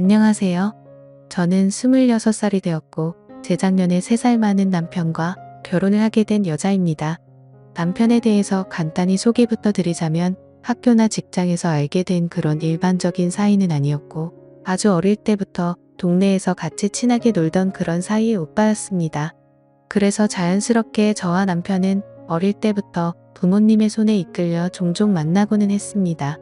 안녕하세요. 저는 26살이 되었고 재작년에 3살 많은 남편과 결혼을 하게 된 여자입니다. 남편에 대해서 간단히 소개부터 드리자면 학교나 직장에서 알게 된 그런 일반적인 사이는 아니었고 아주 어릴 때부터 동네에서 같이 친하게 놀던 그런 사이의 오빠였습니다. 그래서 자연스럽게 저와 남편은 어릴 때부터 부모님의 손에 이끌려 종종 만나고는 했습니다.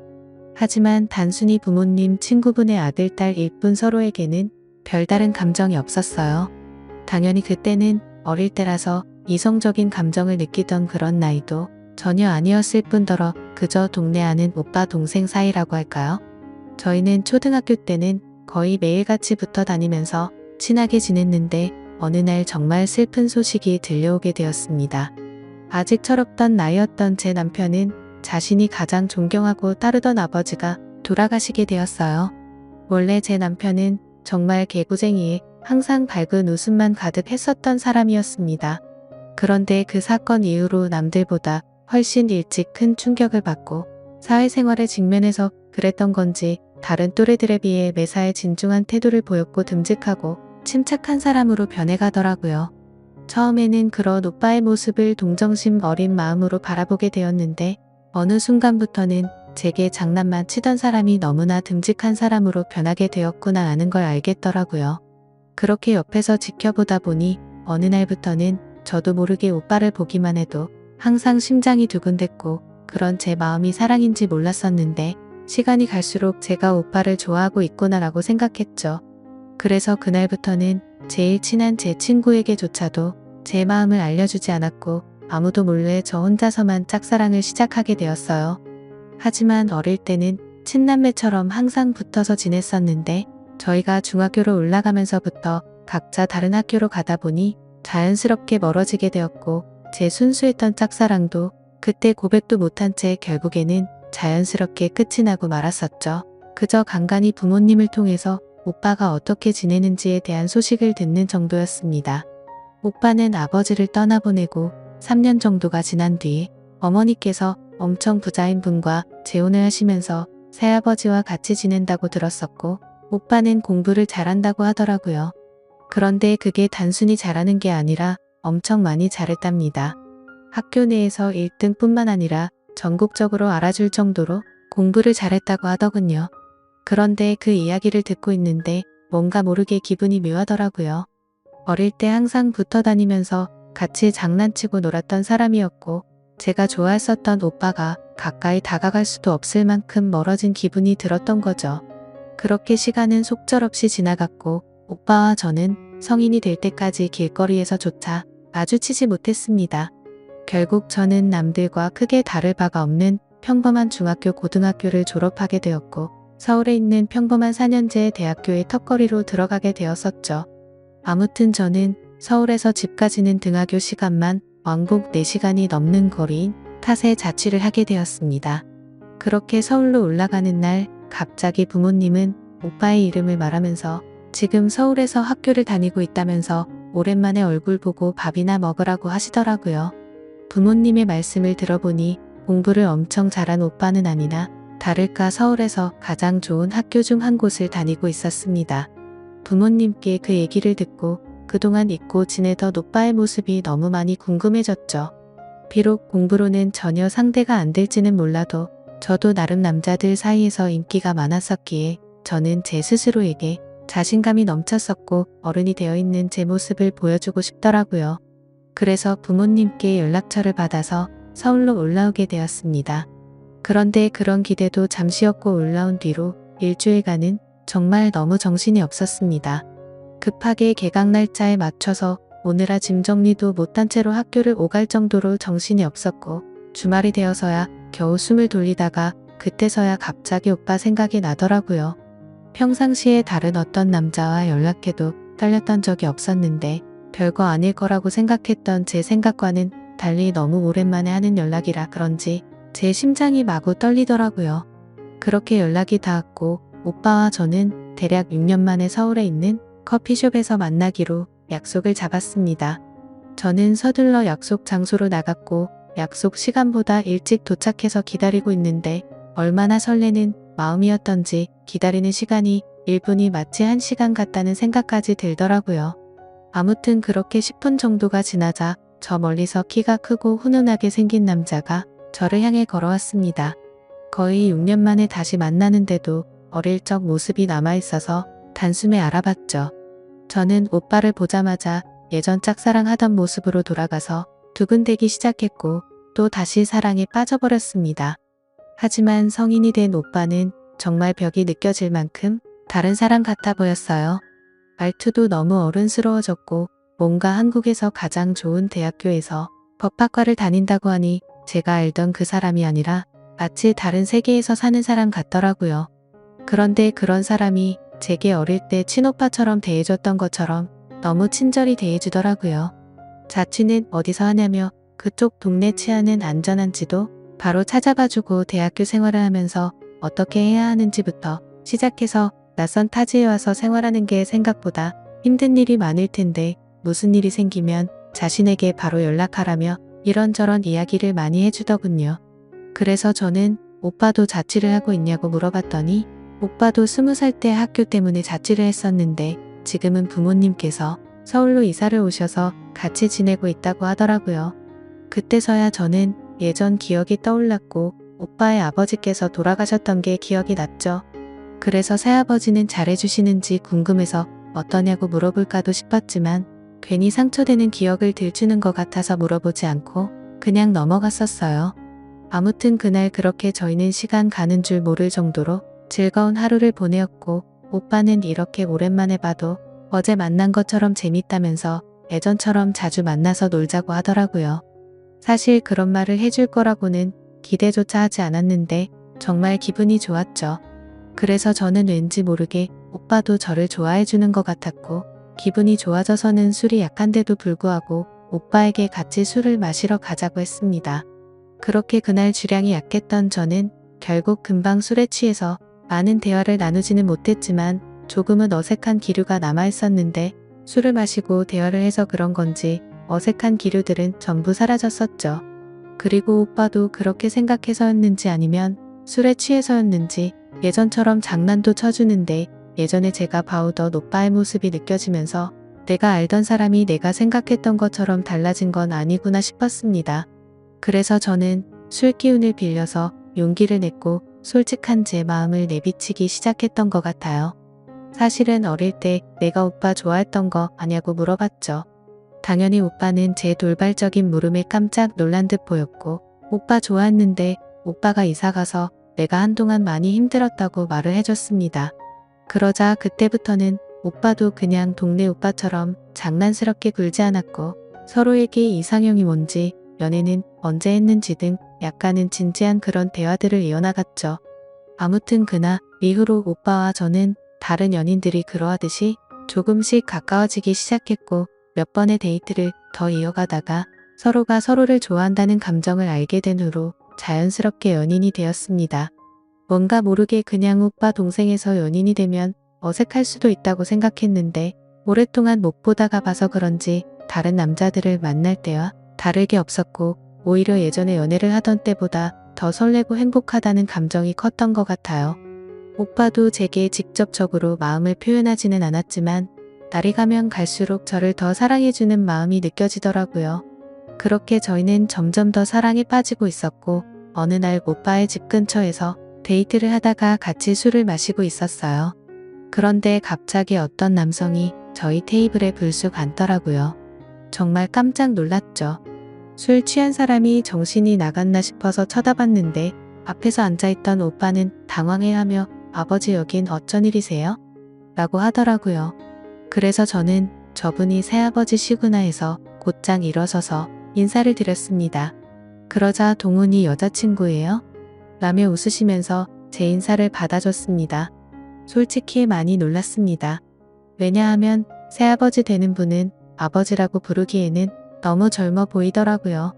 하지만 단순히 부모님, 친구분의 아들, 딸일 뿐 서로에게는 별다른 감정이 없었어요. 당연히 그때는 어릴 때라서 이성적인 감정을 느끼던 그런 나이도 전혀 아니었을 뿐더러 그저 동네 아는 오빠 동생 사이라고 할까요? 저희는 초등학교 때는 거의 매일같이 붙어 다니면서 친하게 지냈는데 어느 날 정말 슬픈 소식이 들려오게 되었습니다. 아직 철없던 나이였던 제 남편은 자신이 가장 존경하고 따르던 아버지가 돌아가시게 되었어요. 원래 제 남편은 정말 개구쟁이에 항상 밝은 웃음만 가득했었던 사람이었습니다. 그런데 그 사건 이후로 남들보다 훨씬 일찍 큰 충격을 받고 사회생활에 직면해서 그랬던 건지 다른 또래들에 비해 매사에 진중한 태도를 보였고 듬직하고 침착한 사람으로 변해가더라고요. 처음에는 그런 오빠의 모습을 동정심 어린 마음으로 바라보게 되었는데 어느 순간부터는 제게 장난만 치던 사람이 너무나 듬직한 사람으로 변하게 되었구나 하는 걸 알겠더라고요. 그렇게 옆에서 지켜보다 보니 어느 날부터는 저도 모르게 오빠를 보기만 해도 항상 심장이 두근댔고 그런 제 마음이 사랑인지 몰랐었는데 시간이 갈수록 제가 오빠를 좋아하고 있구나라고 생각했죠. 그래서 그날부터는 제일 친한 제 친구에게조차도 제 마음을 알려주지 않았고 아무도 몰래 저 혼자서만 짝사랑을 시작하게 되었어요. 하지만 어릴 때는 친남매처럼 항상 붙어서 지냈었는데 저희가 중학교로 올라가면서부터 각자 다른 학교로 가다 보니 자연스럽게 멀어지게 되었고 제 순수했던 짝사랑도 그때 고백도 못한 채 결국에는 자연스럽게 끝이 나고 말았었죠. 그저 간간히 부모님을 통해서 오빠가 어떻게 지내는지에 대한 소식을 듣는 정도였습니다. 오빠는 아버지를 떠나보내고 3년 정도가 지난 뒤에 어머니께서 엄청 부자인 분과 재혼을 하시면서 새아버지와 같이 지낸다고 들었었고 오빠는 공부를 잘한다고 하더라고요. 그런데 그게 단순히 잘하는 게 아니라 엄청 많이 잘했답니다. 학교 내에서 1등 뿐만 아니라 전국적으로 알아줄 정도로 공부를 잘했다고 하더군요. 그런데 그 이야기를 듣고 있는데 뭔가 모르게 기분이 묘하더라고요. 어릴 때 항상 붙어 다니면서 같이 장난치고 놀았던 사람이었고 제가 좋아했었던 오빠가 가까이 다가갈 수도 없을 만큼 멀어진 기분이 들었던 거죠. 그렇게 시간은 속절없이 지나갔고 오빠와 저는 성인이 될 때까지 길거리에서조차 마주치지 못했습니다. 결국 저는 남들과 크게 다를 바가 없는 평범한 중학교 고등학교를 졸업하게 되었고 서울에 있는 평범한 4년제 대학교의 턱걸이로 들어가게 되었었죠. 아무튼 저는 서울에서 집까지는 등하교 시간만 왕복 4시간이 넘는 거리인 탓에 자취를 하게 되었습니다. 그렇게 서울로 올라가는 날 갑자기 부모님은 오빠의 이름을 말하면서 지금 서울에서 학교를 다니고 있다면서 오랜만에 얼굴 보고 밥이나 먹으라고 하시더라고요. 부모님의 말씀을 들어보니 공부를 엄청 잘한 오빠는 아니나 다를까 서울에서 가장 좋은 학교 중 한 곳을 다니고 있었습니다. 부모님께 그 얘기를 듣고 그동안 잊고 지내던 오빠의 모습이 너무 많이 궁금해졌죠. 비록 공부로는 전혀 상대가 안 될지는 몰라도 저도 나름 남자들 사이에서 인기가 많았었기에 저는 제 스스로에게 자신감이 넘쳤었고 어른이 되어 있는 제 모습을 보여주고 싶더라고요. 그래서 부모님께 연락처를 받아서 서울로 올라오게 되었습니다. 그런데 그런 기대도 잠시였고 올라온 뒤로 일주일간은 정말 너무 정신이 없었습니다. 급하게 개강 날짜에 맞춰서 오느라 짐 정리도 못한 채로 학교를 오갈 정도로 정신이 없었고 주말이 되어서야 겨우 숨을 돌리다가 그때서야 갑자기 오빠 생각이 나더라고요. 평상시에 다른 어떤 남자와 연락해도 떨렸던 적이 없었는데 별거 아닐 거라고 생각했던 제 생각과는 달리 너무 오랜만에 하는 연락이라 그런지 제 심장이 마구 떨리더라고요. 그렇게 연락이 닿았고 오빠와 저는 대략 6년 만에 서울에 있는 커피숍에서 만나기로 약속을 잡았습니다. 저는 서둘러 약속 장소로 나갔고 약속 시간보다 일찍 도착해서 기다리고 있는데 얼마나 설레는 마음이었던지 기다리는 시간이 1분이 마치 1시간 같다는 생각까지 들더라고요. 아무튼 그렇게 10분 정도가 지나자 저 멀리서 키가 크고 훈훈하게 생긴 남자가 저를 향해 걸어왔습니다. 거의 6년 만에 다시 만나는데도 어릴 적 모습이 남아있어서 단숨에 알아봤죠. 저는 오빠를 보자마자 예전 짝사랑하던 모습으로 돌아가서 두근대기 시작했고 또 다시 사랑에 빠져버렸습니다. 하지만 성인이 된 오빠는 정말 벽이 느껴질 만큼 다른 사람 같아 보였어요. 말투도 너무 어른스러워졌고 뭔가 한국에서 가장 좋은 대학교에서 법학과를 다닌다고 하니 제가 알던 그 사람이 아니라 마치 다른 세계에서 사는 사람 같더라고요. 그런데 그런 사람이 제게 어릴 때 친오빠처럼 대해줬던 것처럼 너무 친절히 대해주더라고요. 자취는 어디서 하냐며 그쪽 동네 치안은 안전한지도 바로 찾아봐주고 대학교 생활을 하면서 어떻게 해야 하는지부터 시작해서 낯선 타지에 와서 생활하는 게 생각보다 힘든 일이 많을 텐데 무슨 일이 생기면 자신에게 바로 연락하라며 이런저런 이야기를 많이 해주더군요. 그래서 저는 오빠도 자취를 하고 있냐고 물어봤더니 오빠도 20살 때 학교 때문에 자취를 했었는데 지금은 부모님께서 서울로 이사를 오셔서 같이 지내고 있다고 하더라고요. 그때서야 저는 예전 기억이 떠올랐고 오빠의 아버지께서 돌아가셨던 게 기억이 났죠. 그래서 새아버지는 잘해주시는지 궁금해서 어떠냐고 물어볼까도 싶었지만 괜히 상처되는 기억을 들추는 것 같아서 물어보지 않고 그냥 넘어갔었어요. 아무튼 그날 그렇게 저희는 시간 가는 줄 모를 정도로 즐거운 하루를 보내었고 오빠는 이렇게 오랜만에 봐도 어제 만난 것처럼 재밌다면서 예전처럼 자주 만나서 놀자고 하더라고요. 사실 그런 말을 해줄 거라고는 기대조차 하지 않았는데 정말 기분이 좋았죠. 그래서 저는 왠지 모르게 오빠도 저를 좋아해주는 것 같았고 기분이 좋아져서는 술이 약한데도 불구하고 오빠에게 같이 술을 마시러 가자고 했습니다. 그렇게 그날 주량이 약했던 저는 결국 금방 술에 취해서 많은 대화를 나누지는 못했지만 조금은 어색한 기류가 남아있었는데 술을 마시고 대화를 해서 그런 건지 어색한 기류들은 전부 사라졌었죠. 그리고 오빠도 그렇게 생각해서였는지 아니면 술에 취해서였는지 예전처럼 장난도 쳐주는데 예전에 제가 봐오던 오빠의 모습이 느껴지면서 내가 알던 사람이 내가 생각했던 것처럼 달라진 건 아니구나 싶었습니다. 그래서 저는 술 기운을 빌려서 용기를 냈고 솔직한 제 마음을 내비치기 시작했던 것 같아요. 사실은 어릴 때 내가 오빠 좋아했던 거 아냐고 물어봤죠. 당연히 오빠는 제 돌발적인 물음에 깜짝 놀란 듯 보였고 오빠 좋아했는데 오빠가 이사가서 내가 한동안 많이 힘들었다고 말을 해줬습니다. 그러자 그때부터는 오빠도 그냥 동네 오빠처럼 장난스럽게 굴지 않았고 서로에게 이상형이 뭔지 연애는 언제 했는지 등 약간은 진지한 그런 대화들을 이어나갔죠. 아무튼 그날 이후로 오빠와 저는 다른 연인들이 그러하듯이 조금씩 가까워지기 시작했고 몇 번의 데이트를 더 이어가다가 서로가 서로를 좋아한다는 감정을 알게 된 후로 자연스럽게 연인이 되었습니다. 뭔가 모르게 그냥 오빠 동생에서 연인이 되면 어색할 수도 있다고 생각했는데 오랫동안 못 보다가 봐서 그런지 다른 남자들을 만날 때와 다르게 없었고 오히려 예전에 연애를 하던 때보다 더 설레고 행복하다는 감정이 컸던 것 같아요. 오빠도 제게 직접적으로 마음을 표현하지는 않았지만 날이 가면 갈수록 저를 더 사랑해주는 마음이 느껴지더라고요. 그렇게 저희는 점점 더 사랑에 빠지고 있었고 어느 날 오빠의 집 근처에서 데이트를 하다가 같이 술을 마시고 있었어요. 그런데 갑자기 어떤 남성이 저희 테이블에 불쑥 앉더라고요. 정말 깜짝 놀랐죠. 술 취한 사람이 정신이 나갔나 싶어서 쳐다봤는데 앞에서 앉아있던 오빠는 당황해하며 아버지 여긴 어쩐 일이세요? 라고 하더라고요. 그래서 저는 저분이 새아버지시구나 해서 곧장 일어서서 인사를 드렸습니다. 그러자 동훈이 여자친구예요? 라며 웃으시면서 제 인사를 받아줬습니다. 솔직히 많이 놀랐습니다. 왜냐하면 새아버지 되는 분은 아버지라고 부르기에는 너무 젊어 보이더라고요.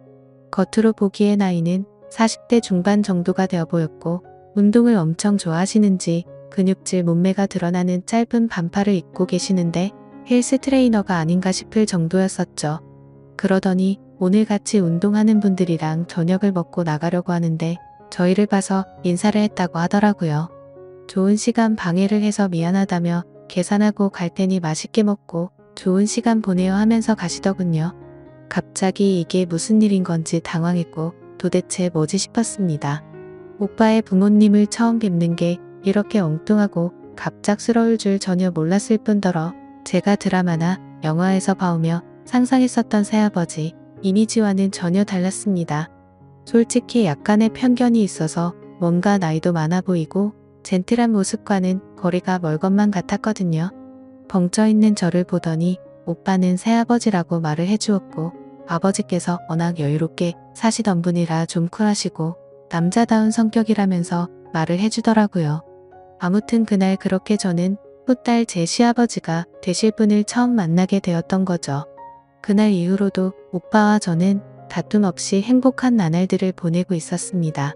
겉으로 보기에 나이는 40대 중반 정도가 되어 보였고 운동을 엄청 좋아하시는지 근육질 몸매가 드러나는 짧은 반팔을 입고 계시는데 헬스 트레이너가 아닌가 싶을 정도였었죠. 그러더니 오늘 같이 운동하는 분들이랑 저녁을 먹고 나가려고 하는데 저희를 봐서 인사를 했다고 하더라고요. 좋은 시간 방해를 해서 미안하다며 계산하고 갈 테니 맛있게 먹고 좋은 시간 보내요 하면서 가시더군요. 갑자기 이게 무슨 일인 건지 당황했고 도대체 뭐지 싶었습니다. 오빠의 부모님을 처음 뵙는 게 이렇게 엉뚱하고 갑작스러울 줄 전혀 몰랐을 뿐더러 제가 드라마나 영화에서 봐오며 상상했었던 새아버지 이미지와는 전혀 달랐습니다. 솔직히 약간의 편견이 있어서 뭔가 나이도 많아 보이고 젠틀한 모습과는 거리가 멀 것만 같았거든요. 벙쪄있는 저를 보더니 오빠는 새아버지라고 말을 해주었고 아버지께서 워낙 여유롭게 사시던 분이라 좀 쿨하시고 남자다운 성격이라면서 말을 해주더라고요. 아무튼 그날 그렇게 저는 후딸 제 시아버지가 되실 분을 처음 만나게 되었던 거죠. 그날 이후로도 오빠와 저는 다툼 없이 행복한 나날들을 보내고 있었습니다.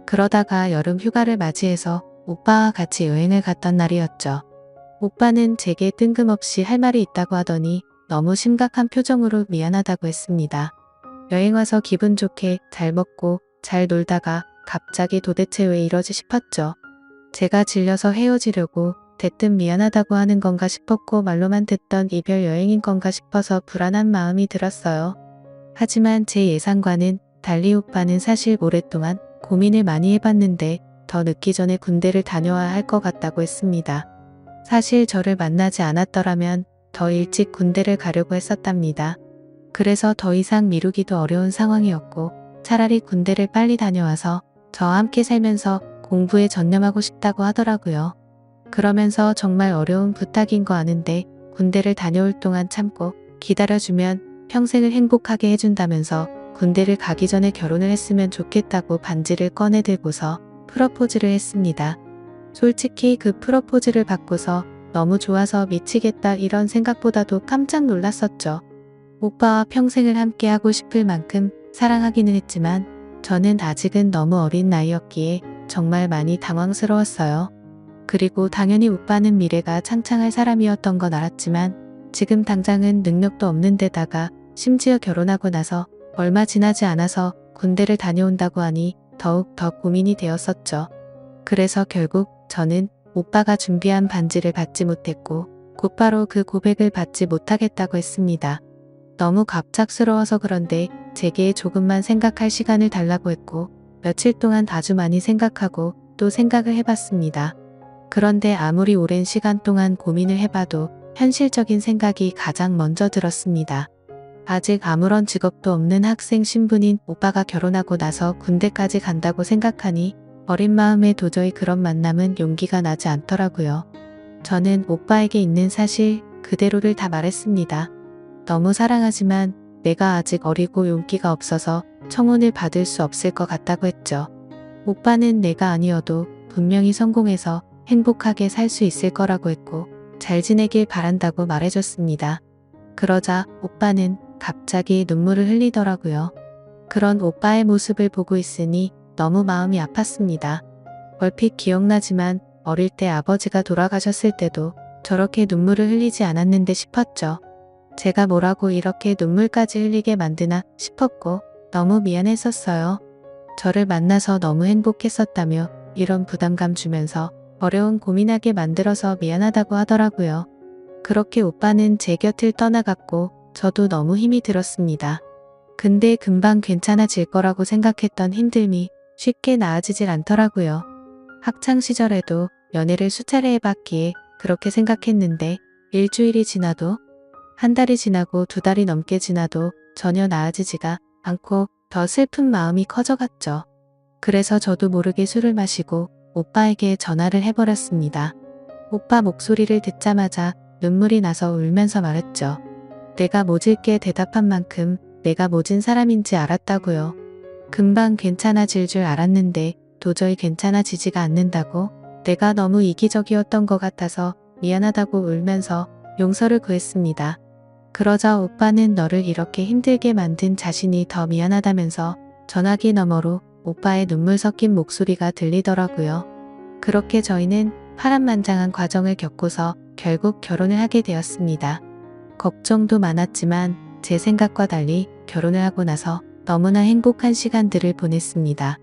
그러다가 여름 휴가를 맞이해서 오빠와 같이 여행을 갔던 날이었죠. 오빠는 제게 뜬금없이 할 말이 있다고 하더니 너무 심각한 표정으로 미안하다고 했습니다. 여행 와서 기분 좋게 잘 먹고 잘 놀다가 갑자기 도대체 왜 이러지 싶었죠. 제가 질려서 헤어지려고 대뜸 미안하다고 하는 건가 싶었고 말로만 듣던 이별 여행인 건가 싶어서 불안한 마음이 들었어요. 하지만 제 예상과는 달리 오빠는 사실 오랫동안 고민을 많이 해봤는데 더 늦기 전에 군대를 다녀와야 할 것 같다고 했습니다. 사실 저를 만나지 않았더라면 더 일찍 군대를 가려고 했었답니다. 그래서 더 이상 미루기도 어려운 상황이었고 차라리 군대를 빨리 다녀와서 저와 함께 살면서 공부에 전념하고 싶다고 하더라고요. 그러면서 정말 어려운 부탁인 거 아는데 군대를 다녀올 동안 참고 기다려주면 평생을 행복하게 해준다면서 군대를 가기 전에 결혼을 했으면 좋겠다고 반지를 꺼내들고서 프러포즈를 했습니다. 솔직히 그 프러포즈를 받고서 너무 좋아서 미치겠다 이런 생각보다도 깜짝 놀랐었죠. 오빠와 평생을 함께하고 싶을 만큼 사랑하기는 했지만 저는 아직은 너무 어린 나이였기에 정말 많이 당황스러웠어요. 그리고 당연히 오빠는 미래가 창창할 사람이었던 건 알았지만 지금 당장은 능력도 없는 데다가 심지어 결혼하고 나서 얼마 지나지 않아서 군대를 다녀온다고 하니 더욱 더 고민이 되었었죠. 그래서 결국 저는 오빠가 준비한 반지를 받지 못했고 곧바로 그 고백을 받지 못하겠다고 했습니다. 너무 갑작스러워서 그런데 제게 조금만 생각할 시간을 달라고 했고 며칠 동안 아주 많이 생각하고 또 생각을 해봤습니다. 그런데 아무리 오랜 시간 동안 고민을 해봐도 현실적인 생각이 가장 먼저 들었습니다. 아직 아무런 직업도 없는 학생 신분인 오빠가 결혼하고 나서 군대까지 간다고 생각하니 어린 마음에 도저히 그런 만남은 용기가 나지 않더라고요. 저는 오빠에게 있는 사실 그대로를 다 말했습니다. 너무 사랑하지만 내가 아직 어리고 용기가 없어서 청혼을 받을 수 없을 것 같다고 했죠. 오빠는 내가 아니어도 분명히 성공해서 행복하게 살 수 있을 거라고 했고 잘 지내길 바란다고 말해줬습니다. 그러자 오빠는 갑자기 눈물을 흘리더라고요. 그런 오빠의 모습을 보고 있으니 너무 마음이 아팠습니다. 얼핏 기억나지만 어릴 때 아버지가 돌아가셨을 때도 저렇게 눈물을 흘리지 않았는데 싶었죠. 제가 뭐라고 이렇게 눈물까지 흘리게 만드나 싶었고 너무 미안했었어요. 저를 만나서 너무 행복했었다며 이런 부담감 주면서 어려운 고민하게 만들어서 미안하다고 하더라고요. 그렇게 오빠는 제 곁을 떠나갔고 저도 너무 힘이 들었습니다. 근데 금방 괜찮아질 거라고 생각했던 힘듦이 쉽게 나아지질 않더라고요. 학창시절에도 연애를 수차례 해봤기에 그렇게 생각했는데 일주일이 지나도 한 달이 지나고 두 달이 넘게 지나도 전혀 나아지지가 않고 더 슬픈 마음이 커져갔죠. 그래서 저도 모르게 술을 마시고 오빠에게 전화를 해버렸습니다. 오빠 목소리를 듣자마자 눈물이 나서 울면서 말했죠. 내가 모질게 대답한 만큼 내가 모진 사람인지 알았다고요. 금방 괜찮아질 줄 알았는데 도저히 괜찮아지지가 않는다고 내가 너무 이기적이었던 것 같아서 미안하다고 울면서 용서를 구했습니다. 그러자 오빠는 너를 이렇게 힘들게 만든 자신이 더 미안하다면서 전화기 너머로 오빠의 눈물 섞인 목소리가 들리더라고요. 그렇게 저희는 파란만장한 과정을 겪고서 결국 결혼을 하게 되었습니다. 걱정도 많았지만 제 생각과 달리 결혼을 하고 나서 너무나 행복한 시간들을 보냈습니다.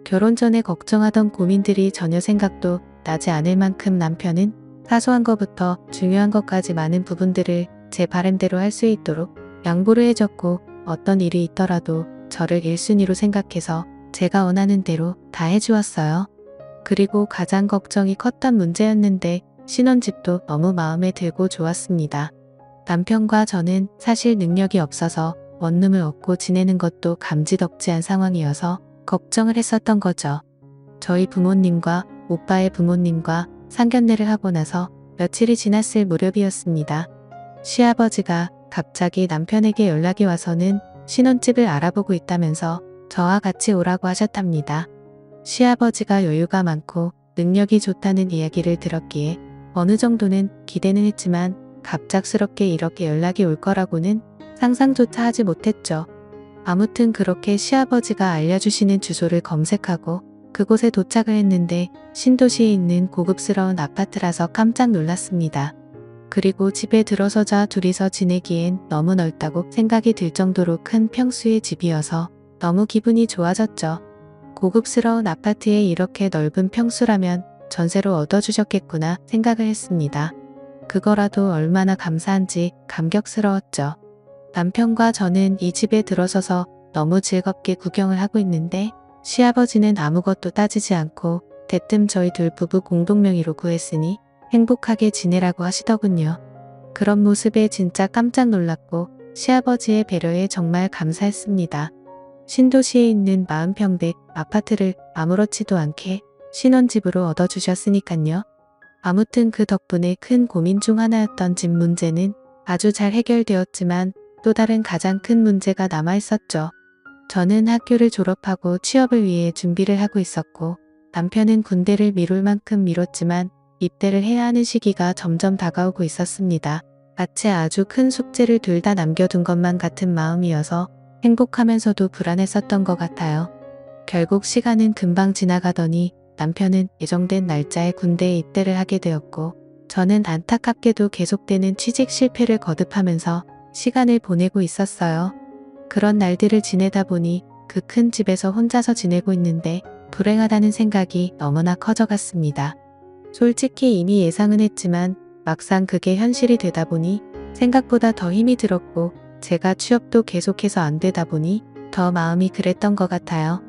결혼 전에 걱정하던 고민들이 전혀 생각도 나지 않을 만큼 남편은 사소한 것부터 중요한 것까지 많은 부분들을 제 바람대로 할 수 있도록 양보를 해줬고, 어떤 일이 있더라도 저를 1순위로 생각해서 제가 원하는 대로 다 해주었어요. 그리고 가장 걱정이 컸던 문제였는데 신혼집도 너무 마음에 들고 좋았습니다. 남편과 저는 사실 능력이 없어서 원룸을 얻고 지내는 것도 감지덕지한 상황이어서 걱정을 했었던 거죠. 저희 부모님과 오빠의 부모님과 상견례를 하고 나서 며칠이 지났을 무렵이었습니다. 시아버지가 갑자기 남편에게 연락이 와서는 신혼집을 알아보고 있다면서 저와 같이 오라고 하셨답니다. 시아버지가 여유가 많고 능력이 좋다는 이야기를 들었기에 어느 정도는 기대는 했지만 갑작스럽게 이렇게 연락이 올 거라고는 상상조차 하지 못했죠. 아무튼 그렇게 시아버지가 알려주시는 주소를 검색하고 그곳에 도착을 했는데 신도시에 있는 고급스러운 아파트라서 깜짝 놀랐습니다. 그리고 집에 들어서자 둘이서 지내기엔 너무 넓다고 생각이 들 정도로 큰 평수의 집이어서 너무 기분이 좋아졌죠. 고급스러운 아파트에 이렇게 넓은 평수라면 전세로 얻어주셨겠구나 생각을 했습니다. 그거라도 얼마나 감사한지 감격스러웠죠. 남편과 저는 이 집에 들어서서 너무 즐겁게 구경을 하고 있는데 시아버지는 아무것도 따지지 않고 대뜸 저희 둘 부부 공동명의로 구했으니 행복하게 지내라고 하시더군요. 그런 모습에 진짜 깜짝 놀랐고 시아버지의 배려에 정말 감사했습니다. 신도시에 있는 40평대 아파트를 아무렇지도 않게 신혼집으로 얻어주셨으니깐요. 아무튼 그 덕분에 큰 고민 중 하나였던 집 문제는 아주 잘 해결되었지만 또 다른 가장 큰 문제가 남아있었죠. 저는 학교를 졸업하고 취업을 위해 준비를 하고 있었고 남편은 군대를 미룰 만큼 미뤘지만 입대를 해야 하는 시기가 점점 다가오고 있었습니다. 마치 아주 큰 숙제를 둘 다 남겨둔 것만 같은 마음이어서 행복하면서도 불안했었던 것 같아요. 결국 시간은 금방 지나가더니 남편은 예정된 날짜에 군대에 입대를 하게 되었고 저는 안타깝게도 계속되는 취직 실패를 거듭하면서 시간을 보내고 있었어요. 그런 날들을 지내다 보니 그 큰 집에서 혼자서 지내고 있는데 불행하다는 생각이 너무나 커져갔습니다. 솔직히 이미 예상은 했지만 막상 그게 현실이 되다 보니 생각보다 더 힘이 들었고 제가 취업도 계속해서 안 되다 보니 더 마음이 그랬던 것 같아요.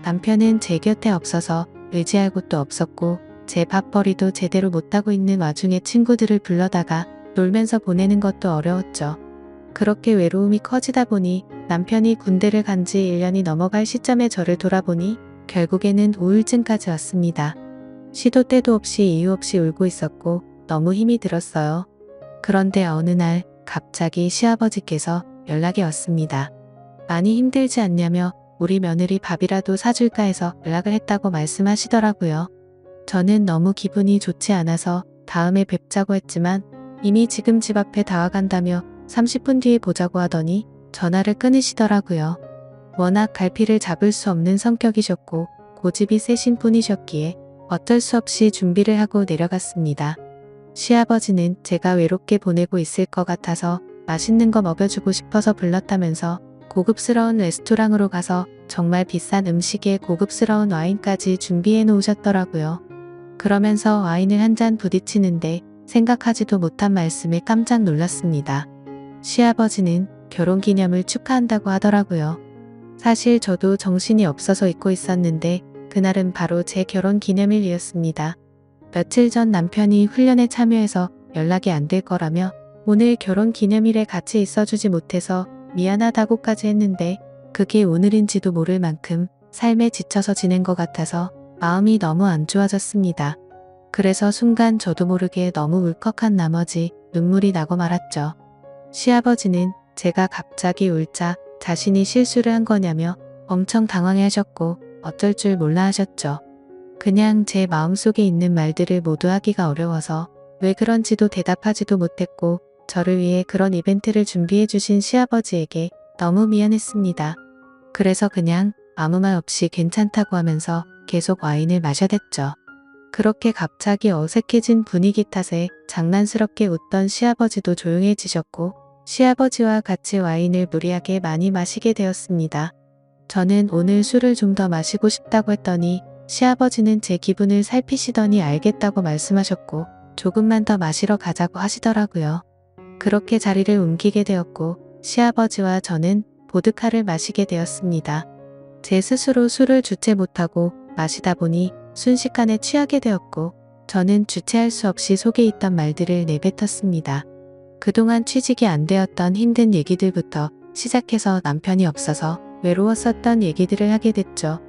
남편은 제 곁에 없어서 의지할 곳도 없었고 제 밥벌이도 제대로 못하고 있는 와중에 친구들을 불러다가 놀면서 보내는 것도 어려웠죠. 그렇게 외로움이 커지다 보니 남편이 군대를 간 지 1년이 넘어갈 시점에 저를 돌아보니 결국에는 우울증까지 왔습니다. 시도 때도 없이 이유 없이 울고 있었고 너무 힘이 들었어요. 그런데 어느 날 갑자기 시아버지께서 연락이 왔습니다. 많이 힘들지 않냐며 우리 며느리 밥이라도 사줄까 해서 연락을 했다고 말씀하시더라고요. 저는 너무 기분이 좋지 않아서 다음에 뵙자고 했지만 이미 지금 집 앞에 다 와간다며 30분 뒤에 보자고 하더니 전화를 끊으시더라고요. 워낙 갈피를 잡을 수 없는 성격이셨고 고집이 세신 분이셨기에 어쩔 수 없이 준비를 하고 내려갔습니다. 시아버지는 제가 외롭게 보내고 있을 것 같아서 맛있는 거 먹여주고 싶어서 불렀다면서 고급스러운 레스토랑으로 가서 정말 비싼 음식에 고급스러운 와인까지 준비해 놓으셨더라고요. 그러면서 와인을 한 잔 부딪히는데 생각하지도 못한 말씀에 깜짝 놀랐습니다. 시아버지는 결혼기념을 축하한다고 하더라고요. 사실 저도 정신이 없어서 잊고 있었는데 그날은 바로 제 결혼기념일이었습니다. 며칠 전 남편이 훈련에 참여해서 연락이 안 될 거라며 오늘 결혼기념일에 같이 있어주지 못해서 미안하다고까지 했는데 그게 오늘인지도 모를 만큼 삶에 지쳐서 지낸 것 같아서 마음이 너무 안 좋아졌습니다. 그래서 순간 저도 모르게 너무 울컥한 나머지 눈물이 나고 말았죠. 시아버지는 제가 갑자기 울자 자신이 실수를 한 거냐며 엄청 당황해 하셨고 어쩔 줄 몰라 하셨죠. 그냥 제 마음속에 있는 말들을 모두 하기가 어려워서 왜 그런지도 대답하지도 못했고 저를 위해 그런 이벤트를 준비해 주신 시아버지에게 너무 미안했습니다. 그래서 그냥 아무 말 없이 괜찮다고 하면서 계속 와인을 마셔댔죠. 그렇게 갑자기 어색해진 분위기 탓에 장난스럽게 웃던 시아버지도 조용해지셨고 시아버지와 같이 와인을 무리하게 많이 마시게 되었습니다. 저는 오늘 술을 좀 더 마시고 싶다고 했더니 시아버지는 제 기분을 살피시더니 알겠다고 말씀하셨고 조금만 더 마시러 가자고 하시더라고요. 그렇게 자리를 옮기게 되었고 시아버지와 저는 보드카를 마시게 되었습니다. 제 스스로 술을 주체 못하고 마시다 보니 순식간에 취하게 되었고 저는 주체할 수 없이 속에 있던 말들을 내뱉었습니다. 그동안 취직이 안 되었던 힘든 얘기들부터 시작해서 남편이 없어서 외로웠었던 얘기들을 하게 됐죠.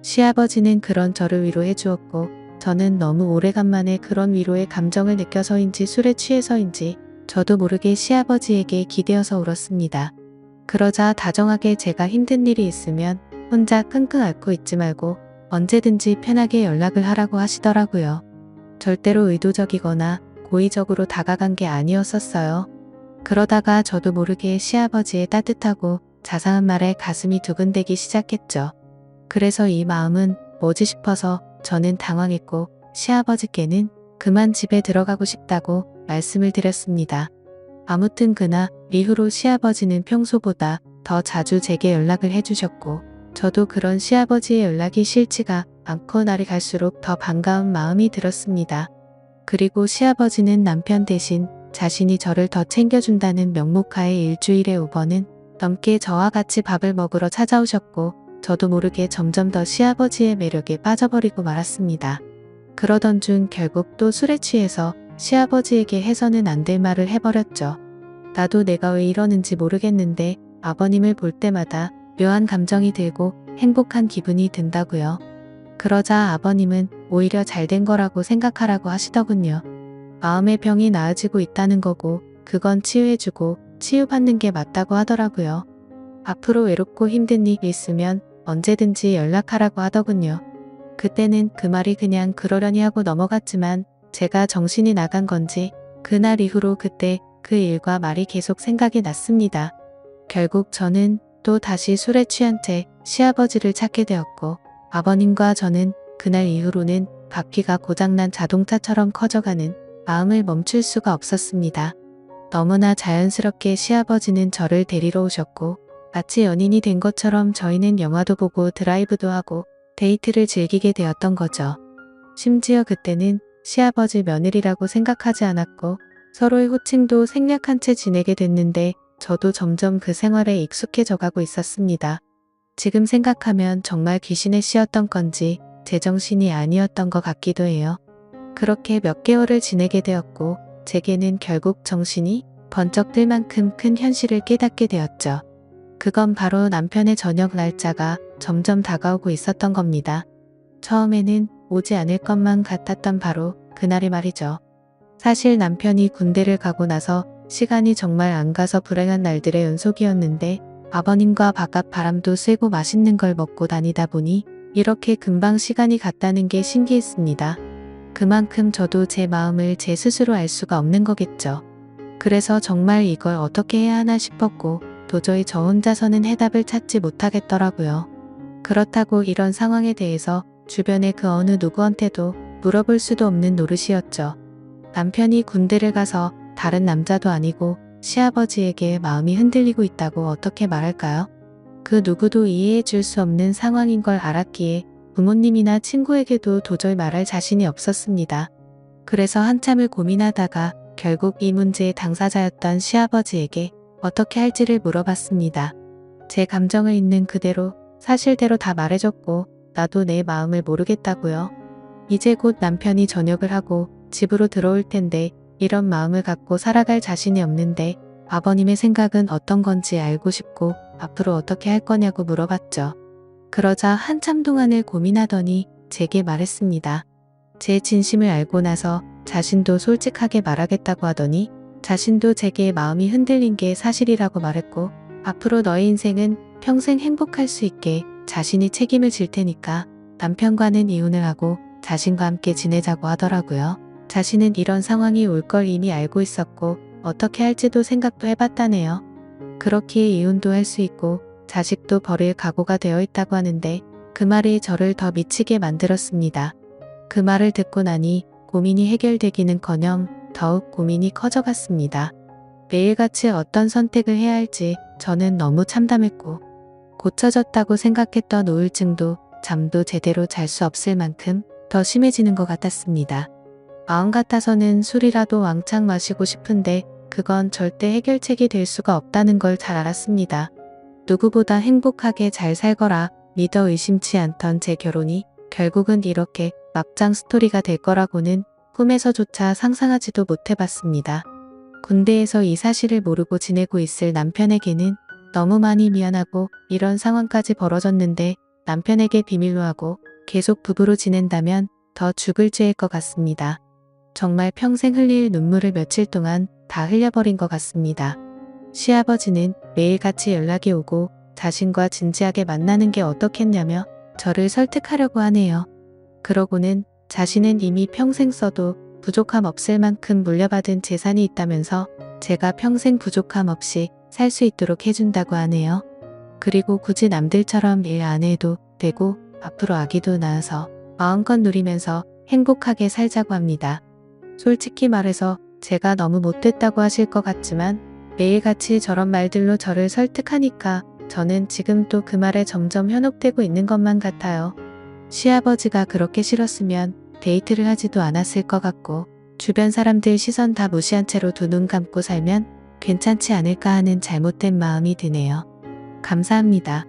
시아버지는 그런 저를 위로해 주었고 저는 너무 오래간만에 그런 위로의 감정을 느껴서인지 술에 취해서인지 저도 모르게 시아버지에게 기대어서 울었습니다. 그러자 다정하게 제가 힘든 일이 있으면 혼자 끙끙 앓고 있지 말고 언제든지 편하게 연락을 하라고 하시더라고요. 절대로 의도적이거나 고의적으로 다가간 게 아니었었어요. 그러다가 저도 모르게 시아버지의 따뜻하고 자상한 말에 가슴이 두근대기 시작했죠. 그래서 이 마음은 뭐지 싶어서 저는 당황했고 시아버지께는 그만 집에 들어가고 싶다고 말씀을 드렸습니다. 아무튼 그날 이후로 시아버지는 평소보다 더 자주 제게 연락을 해주셨고 저도 그런 시아버지의 연락이 싫지가 않고 날이 갈수록 더 반가운 마음이 들었습니다. 그리고 시아버지는 남편 대신 자신이 저를 더 챙겨준다는 명목하에 일주일에 5번은 넘게 저와 같이 밥을 먹으러 찾아오셨고 저도 모르게 점점 더 시아버지의 매력에 빠져버리고 말았습니다. 그러던 중 결국 또 술에 취해서 시아버지에게 해서는 안 될 말을 해버렸죠. 나도 내가 왜 이러는지 모르겠는데 아버님을 볼 때마다 묘한 감정이 들고 행복한 기분이 든다고요. 그러자 아버님은 오히려 잘된 거라고 생각하라고 하시더군요. 마음의 병이 나아지고 있다는 거고 그건 치유해주고 치유받는 게 맞다고 하더라고요. 앞으로 외롭고 힘든 일이 있으면 언제든지 연락하라고 하더군요. 그때는 그 말이 그냥 그러려니 하고 넘어갔지만 제가 정신이 나간 건지 그날 이후로 그때 그 일과 말이 계속 생각이 났습니다. 결국 저는 또 다시 술에 취한 채 시아버지를 찾게 되었고 아버님과 저는 그날 이후로는 바퀴가 고장난 자동차처럼 커져가는 마음을 멈출 수가 없었습니다. 너무나 자연스럽게 시아버지는 저를 데리러 오셨고 마치 연인이 된 것처럼 저희는 영화도 보고 드라이브도 하고 데이트를 즐기게 되었던 거죠. 심지어 그때는 시아버지 며느리라고 생각하지 않았고 서로의 호칭도 생략한 채 지내게 됐는데 저도 점점 그 생활에 익숙해져 가고 있었습니다. 지금 생각하면 정말 귀신의 씨였던 건지 제정신이 아니었던 것 같기도 해요. 그렇게 몇 개월을 지내게 되었고 제게는 결국 정신이 번쩍 들 만큼 큰 현실을 깨닫게 되었죠. 그건 바로 남편의 저녁 날짜가 점점 다가오고 있었던 겁니다. 처음에는 오지 않을 것만 같았던 바로 그날이 말이죠. 사실 남편이 군대를 가고 나서 시간이 정말 안 가서 불행한 날들의 연속이었는데 아버님과 바깥 바람도 쐬고 맛있는 걸 먹고 다니다 보니 이렇게 금방 시간이 갔다는 게 신기했습니다. 그만큼 저도 제 마음을 제 스스로 알 수가 없는 거겠죠. 그래서 정말 이걸 어떻게 해야 하나 싶었고 도저히 저 혼자서는 해답을 찾지 못하겠더라고요. 그렇다고 이런 상황에 대해서 주변의 그 어느 누구한테도 물어볼 수도 없는 노릇이었죠. 남편이 군대를 가서 다른 남자도 아니고 시아버지에게 마음이 흔들리고 있다고 어떻게 말할까요? 그 누구도 이해해 줄 수 없는 상황인 걸 알았기에 부모님이나 친구에게도 도저히 말할 자신이 없었습니다. 그래서 한참을 고민하다가 결국 이 문제의 당사자였던 시아버지에게 어떻게 할지를 물어봤습니다. 제 감정을 있는 그대로 사실대로 다 말해줬고 나도 내 마음을 모르겠다고요. 이제 곧 남편이 전역을 하고 집으로 들어올 텐데 이런 마음을 갖고 살아갈 자신이 없는데 아버님의 생각은 어떤 건지 알고 싶고 앞으로 어떻게 할 거냐고 물어봤죠. 그러자 한참 동안을 고민하더니 제게 말했습니다. 제 진심을 알고 나서 자신도 솔직하게 말하겠다고 하더니 자신도 제게 마음이 흔들린 게 사실이라고 말했고 앞으로 너의 인생은 평생 행복할 수 있게 자신이 책임을 질 테니까 남편과는 이혼을 하고 자신과 함께 지내자고 하더라고요. 자신은 이런 상황이 올 걸 이미 알고 있었고 어떻게 할지도 생각도 해봤다네요. 그렇기에 이혼도 할 수 있고 자식도 버릴 각오가 되어 있다고 하는데 그 말이 저를 더 미치게 만들었습니다. 그 말을 듣고 나니 고민이 해결되기는커녕 더욱 고민이 커져갔습니다. 매일같이 어떤 선택을 해야 할지 저는 너무 참담했고 고쳐졌다고 생각했던 우울증도 잠도 제대로 잘 수 없을 만큼 더 심해지는 것 같았습니다. 마음 같아서는 술이라도 왕창 마시고 싶은데 그건 절대 해결책이 될 수가 없다는 걸 잘 알았습니다. 누구보다 행복하게 잘 살거라 믿어 의심치 않던 제 결혼이 결국은 이렇게 막장 스토리가 될 거라고는 꿈에서조차 상상하지도 못해봤습니다. 군대에서 이 사실을 모르고 지내고 있을 남편에게는 너무 많이 미안하고 이런 상황까지 벌어졌는데 남편에게 비밀로 하고 계속 부부로 지낸다면 더 죽을 죄일 것 같습니다. 정말 평생 흘릴 눈물을 며칠 동안 다 흘려버린 것 같습니다. 시아버지는 매일같이 연락이 오고 자신과 진지하게 만나는 게 어떻겠냐며 저를 설득하려고 하네요. 그러고는 자신은 이미 평생 써도 부족함 없을 만큼 물려받은 재산이 있다면서 제가 평생 부족함 없이 살 수 있도록 해준다고 하네요. 그리고 굳이 남들처럼 일 안 해도 되고 앞으로 아기도 낳아서 마음껏 누리면서 행복하게 살자고 합니다. 솔직히 말해서 제가 너무 못됐다고 하실 것 같지만 매일같이 저런 말들로 저를 설득하니까 저는 지금 또 그 말에 점점 현혹되고 있는 것만 같아요. 시아버지가 그렇게 싫었으면 데이트를 하지도 않았을 것 같고 주변 사람들 시선 다 무시한 채로 두 눈 감고 살면 괜찮지 않을까 하는 잘못된 마음이 드네요. 감사합니다.